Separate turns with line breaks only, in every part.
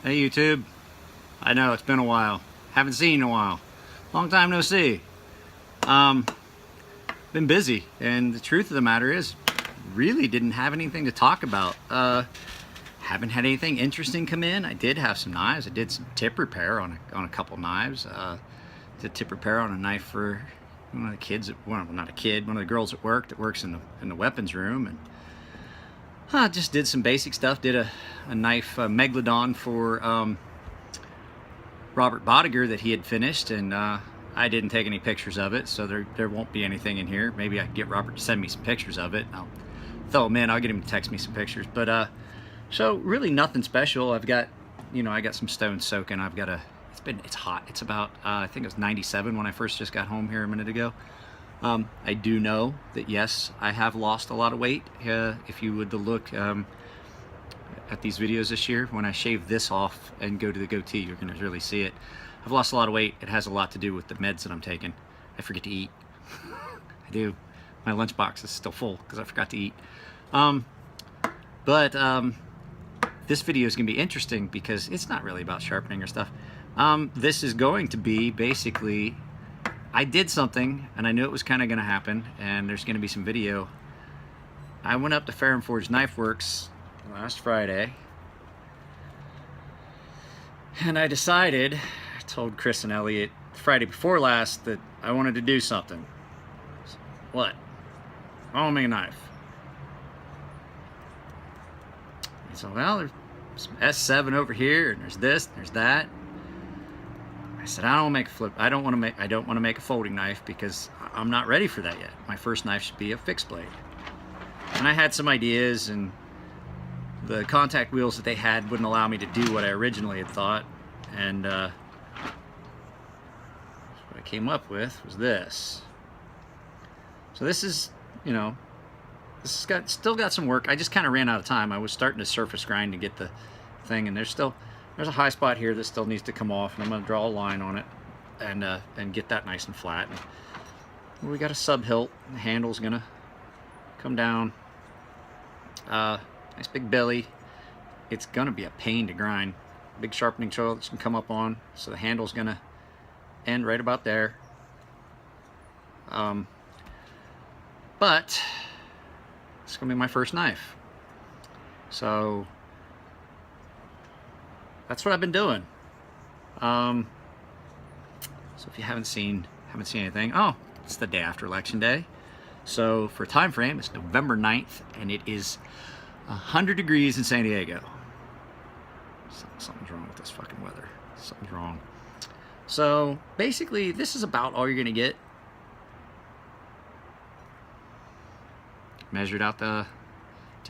Hey YouTube, I know it's been a while. Haven't seen you in a while. Long time no see. Um, been busy, and the truth of the matter is, really didn't have anything to talk about. Haven't had anything interesting come in. I did have some knives. I did some tip repair on a couple knives. Did tip repair on a knife for one of the kids. Well, not a kid. One of the girls at work that works in the weapons room, and just did some basic stuff. Did a knife Megalodon for Robert Bodiger that he had finished, and I didn't take any pictures of it, so there won't be anything in here. Maybe I can get Robert to send me some pictures of it. I'll throw him in. I'll get him to text me some pictures. But so really nothing special. I've got, I got some stones soaking. I've got it's hot. It's about I think it was 97 when I first just got home here a minute ago. I do know that yes, I have lost a lot of weight. If you would look at these videos this year, when I shave this off and go to the goatee, you're going to really see it. I've lost a lot of weight. It has a lot to do with the meds that I'm taking. I forget to eat. I do. My lunchbox is still full because I forgot to eat. This video is going to be interesting because it's not really about sharpening or stuff. This is going to be basically, I did something and I knew it was kind of going to happen, and there's going to be some video. I went up to Fair and Forge Knife Works last Friday, and I decided, I told Chris and Elliot Friday before last that I wanted to do something. What? I want to make a knife. And so, well, there's some S7 over here, and there's this, and there's that. I said, I don't want to make a flip. I don't want to make a folding knife because I'm not ready for that yet. My first knife should be a fixed blade. And I had some ideas, and the contact wheels that they had wouldn't allow me to do what I originally had thought. And what I came up with was this. So this is, this has still got some work. I just kind of ran out of time. I was starting to surface grind to get the thing, and there's a high spot here that still needs to come off, and I'm going to draw a line on it and get that nice and flat. And we got a sub hilt. The handle's going to come down. Nice big belly. It's going to be a pain to grind. Big sharpening choil that's going to come up on, so the handle's going to end right about there. But it's going to be my first knife. So that's what I've been doing. So if you haven't seen anything, oh, it's the day after Election Day. So for time frame, it's November 9th, and it is 100 degrees in San Diego. Something's wrong with this fucking weather. Something's wrong. So basically, this is about all you're gonna get. Measured out to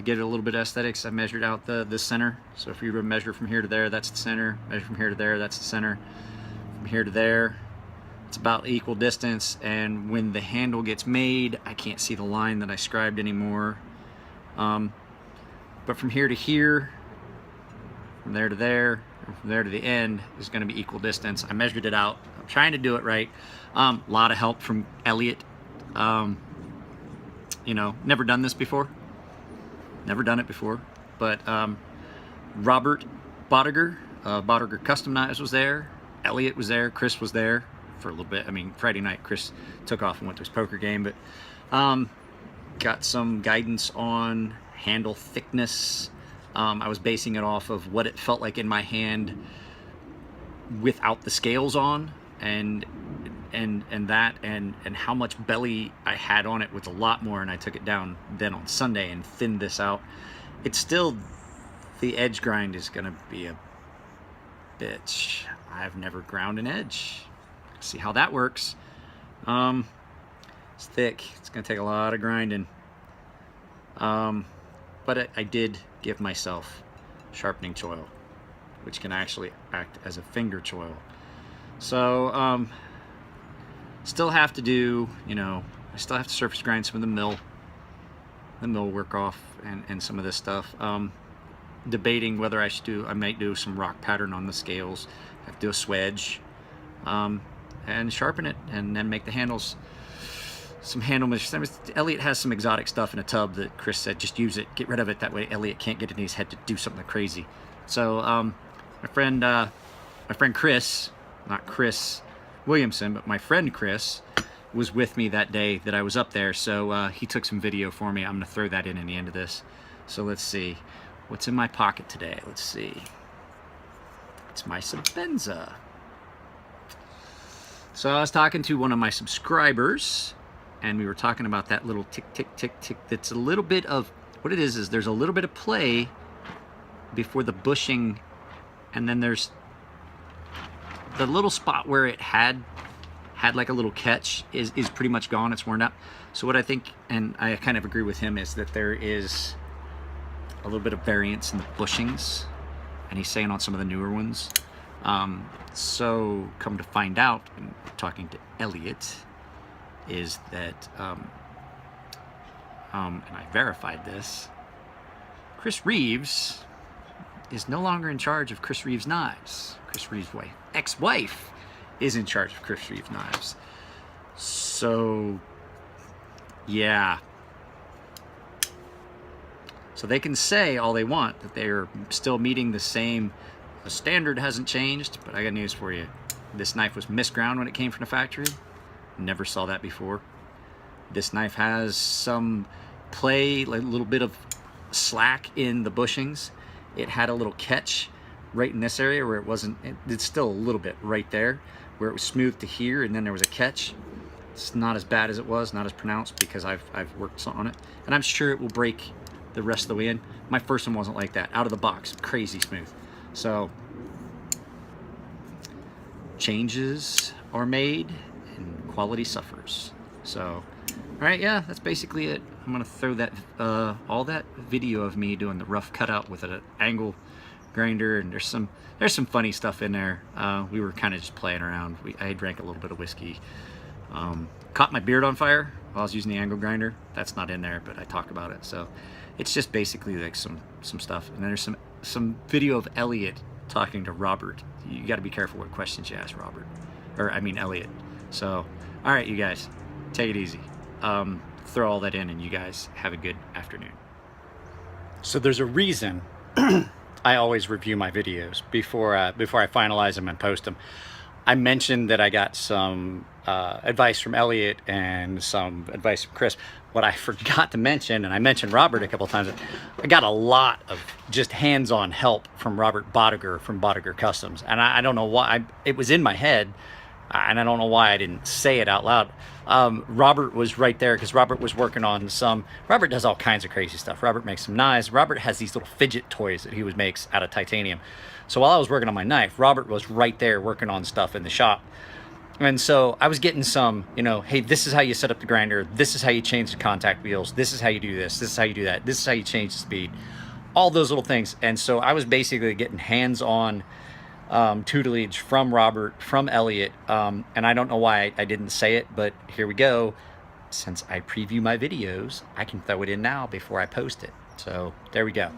get it a little bit of aesthetics, I measured out the center. So if you were to measure from here to there, that's the center. Measure from here to there, that's the center. From here to there, it's about equal distance. And when the handle gets made, I can't see the line that I scribed anymore. But from here to here, from there to there, and from there to the end is going to be equal distance. I measured it out. I'm trying to do it right. A lot of help from Elliot. Never done this before. Never done it before. But Robert Bodiger, Bodiger Custom Knives was there. Elliot was there. Chris was there for a little bit. I mean, Friday night Chris took off and went to his poker game, but got some guidance on handle thickness. I was basing it off of what it felt like in my hand without the scales on, and how much belly I had on it with a lot more, and I took it down then on Sunday and thinned this out. It's still, the edge grind is gonna be a bitch. I've never ground an edge. See how that works. It's thick. It's gonna take a lot of grinding. But I did give myself sharpening choil, which can actually act as a finger choil. So still have to do, I still have to surface grind some of the mill work off and some of this stuff. Debating whether I might do some rock pattern on the scales. I have to do a swedge and sharpen it, and then make the handles. Some handle measures. Elliot has some exotic stuff in a tub that Chris said just use it, get rid of it, that way Elliot can't get in his head to do something crazy. So my friend Chris, not Chris Williamson, but my friend Chris was with me that day that I was up there, so he took some video for me. I'm gonna throw that in the end of this. So let's see, what's in my pocket today? Let's see. It's my Sebenza. So I was talking to one of my subscribers, and we were talking about that little tick, tick, tick, tick. That's a little bit of, what it is there's a little bit of play before the bushing, and then there's the little spot where it had like a little catch is pretty much gone. It's worn out. So what I think, and I kind of agree with him, is that there is a little bit of variance in the bushings, and he's saying on some of the newer ones. So come to find out, and talking to Elliot, is that, and I verified this, Chris Reeves is no longer in charge of Chris Reeves Knives. Chris Reeves' ex-wife is in charge of Chris Reeves Knives. So, yeah. So they can say all they want that they're still meeting the same, the standard hasn't changed, but I got news for you. This knife was misground when it came from the factory. Never saw that before. This knife has some play, like a little bit of slack in the bushings. It had a little catch right in this area where it wasn't, it's still a little bit right there, where it was smooth to here, and then there was a catch. It's not as bad as it was, not as pronounced, because I've worked on it, and I'm sure it will break the rest of the way in. My first one wasn't like that. Out of the box, crazy smooth. So changes are made and quality suffers. So, all right, yeah, that's basically it. I'm gonna throw that all that video of me doing the rough cutout with an angle grinder, and there's some funny stuff in there. We were kind of just playing around. I drank a little bit of whiskey. Caught my beard on fire while I was using the angle grinder. That's not in there, but I talk about it. So it's just basically like some stuff. And then there's some video of Elliot talking to Robert. You got to be careful what questions you ask Robert, or I mean Elliot. So, all right, you guys, take it easy. Throw all that in, and you guys have a good afternoon.
So there's a reason I always review my videos before I finalize them and post them. I mentioned that I got some advice from Elliot and some advice from Chris. What I forgot to mention, and I mentioned Robert a couple times, I got a lot of just hands-on help from Robert Bodiger from Bodiger Customs. And I don't know why, it was in my head, and I don't know why I didn't say it out loud. Robert was right there because Robert was working on some, Robert does all kinds of crazy stuff. Robert makes some knives. Robert has these little fidget toys that he makes out of titanium. So while I was working on my knife, Robert was right there working on stuff in the shop. And so I was getting some, you know, hey, this is how you set up the grinder. This is how you change the contact wheels. This is how you do this. This is how you do that. This is how you change the speed. All those little things. And so I was basically getting hands-on tutelage from Robert, from Elliot, and I don't know why I didn't say it, but here we go. Since I preview my videos, I can throw it in now before I post it. So there we go.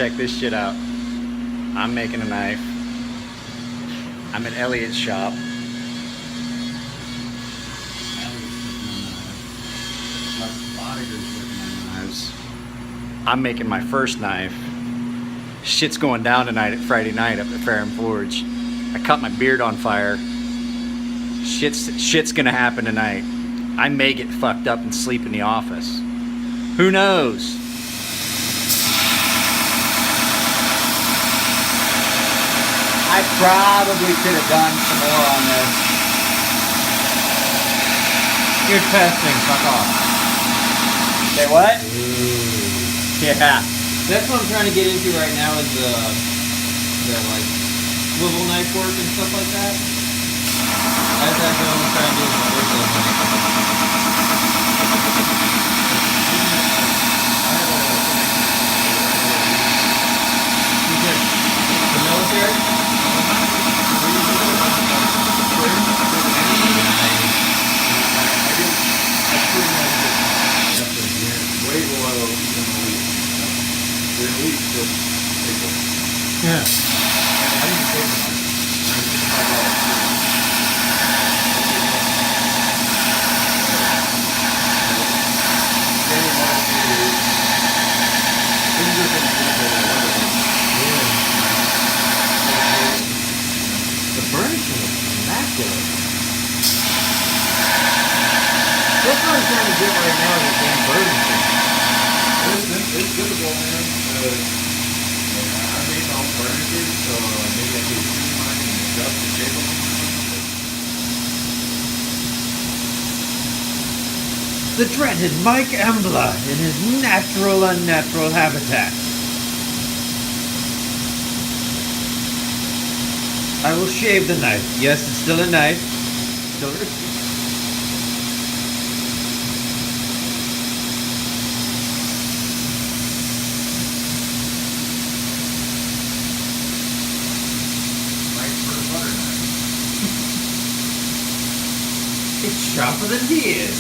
check this shit out. I'm making a knife. I'm at Elliot's shop. I'm making my first knife. Shit's going down tonight at Friday night up at Fair and Forge. I cut my beard on fire. Shit's gonna happen tonight. I may get fucked up and sleep in the office. Who knows? I probably could have done some more on this.
You're testing, fuck off.
Say what? Yeah.
That's what I'm trying to get into right now is the like swivel knife work and stuff like that. As that goes, I'm trying to do some work on the military?
Way below even the week. The elite just take it.
Yeah.
I didn't take much.
The burnishing is immaculate. That's what I'm trying to get right now is the damn burnishing.
It's difficult, man. I made my own furniture, so maybe I could see mine and adjust the shape of them.
The dreaded Mike Emler in his natural unnatural habitat. I will shave the knife. Yes, it's still a knife. Still It's sharper than he is.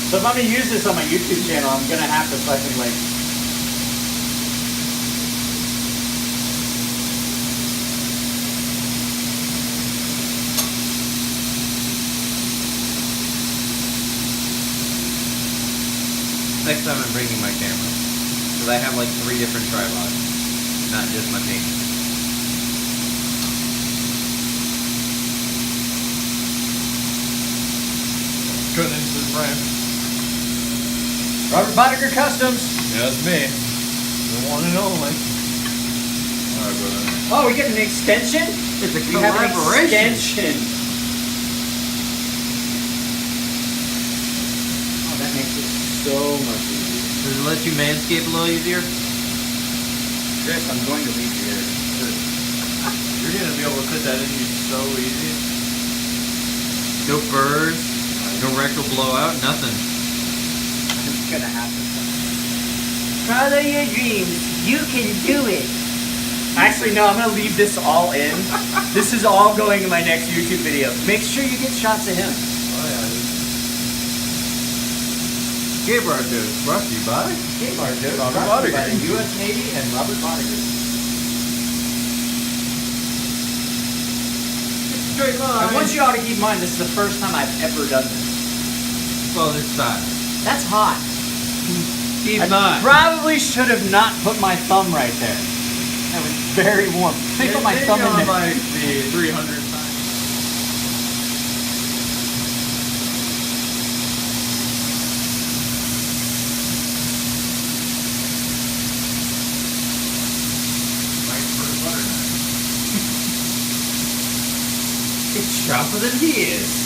So if I'm gonna use this on my YouTube channel, I'm gonna have to fucking like.
Next time I'm bringing my camera. Because I have like 3 different tripods. Not just my main.
Cutting into the frame.
Robert Boddicker Customs.
Yeah, that's me. The one and only. Alright, brother.
Oh, we get an extension?
It's a
We have an
collaboration.
extension. Oh, that makes it so much easier.
Does it let you manscape a little easier?
Chris, I'm going to leave you here.
You're gonna be able to fit that in you so easy.
No burrs, no rectal blowout, nothing.
It's gonna happen.
Follow your dreams. You can do it.
Actually, no, I'm gonna leave this all in. This is all going in my next YouTube video. Make sure you get shots of him.
Oh yeah.
Gabriel dude, brought to you by
Kmart, dude.
Robert
Brought to you by
Boddicker.
the U.S. Navy and Robert Boddicker.
straight line.
I want you all to keep in mind, this is the first time I've ever done this.
Well, this side.
That's hot.
Keep
I
in mind.
probably should have not put my thumb right there. That was very warm. Let me put my thumb in
on
there.
like the 300 times. Nice for the butter knife.
It's sharper than he is.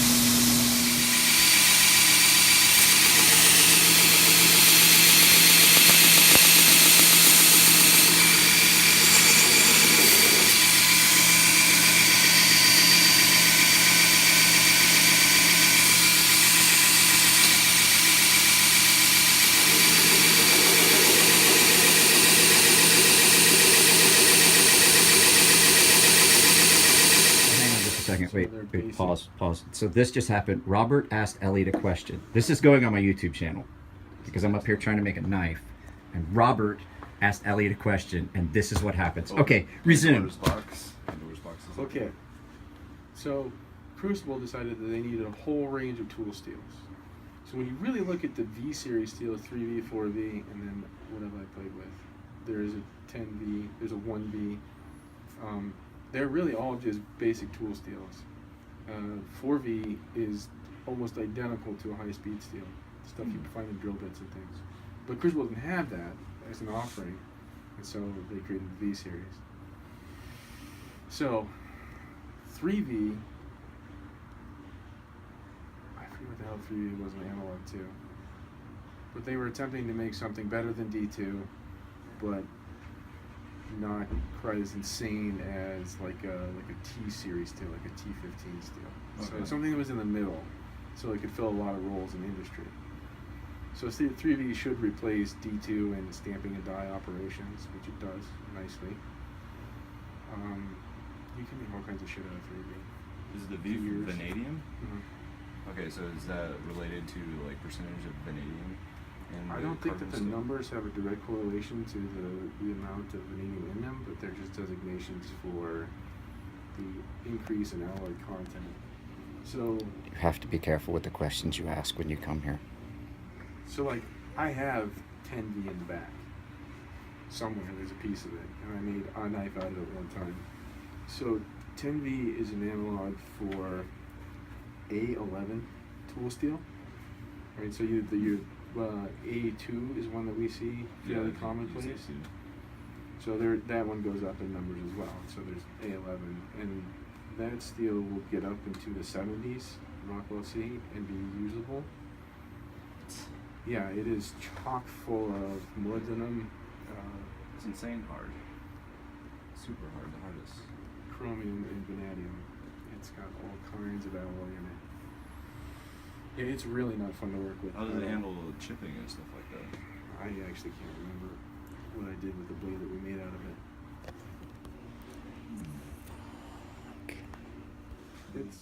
Hang on just a second. Wait, pause. So this just happened. Robert asked Elliot a question. This is going on my YouTube channel. because I'm up here trying to make a knife, and Robert asked Elliot a question, and this is what happens.
Oh,
Okay, resume.
Pandora's box. Pandora's box is
Okay. So, Crucible decided that they needed a whole range of tool steels. So when you really look at the V series steel, 3V, 4V, and then whatever I played with, there is a 10V, there's a 1V. They're really all just basic tool steels. 4V is almost identical to a high-speed steel, stuff you find in drill bits and things. But Crucible didn't have that as an offering, and so they created the V series. So 3V, I forget what the hell 3V was in analog too, but they were attempting to make something better than D2, but not quite as insane as like a T series steel, like a T15 steel. So
Okay.
something that was in the middle, so it could fill a lot of roles in industry. So 3V should replace D2 in stamping and die operations, which it does nicely. You can make all kinds of shit out of 3V.
Is the V
Years.
vanadium?
Mhm.
Okay, so is that related to like percentage of vanadium? In
I
the
don't think that
carbon
the
steel?
numbers have a direct correlation to the amount of vanadium in them, but they're just designations for the increase in alloy content. So,
You have to be careful with the questions you ask when you come here.
like, I have 10V in the back. Somewhere there's a piece of it, and I made a knife out of it one time. So 10V is an analog for A11 tool steel. Right, so your A2 is one that we see fairly commonplace. So that one goes up in numbers as well. So there's A11, and that steel will get up into the 70s, Rockwell C, and be usable. Yeah, it is chock full of molybdenum,
It's insane hard. Super hard, the hardest.
chromium, and vanadium. It's got all kinds of alloy in it. Yeah, it's really not fun to work with.
How does it handle chipping and stuff like that?
I actually can't remember what I did with the blade that we made out of it. It's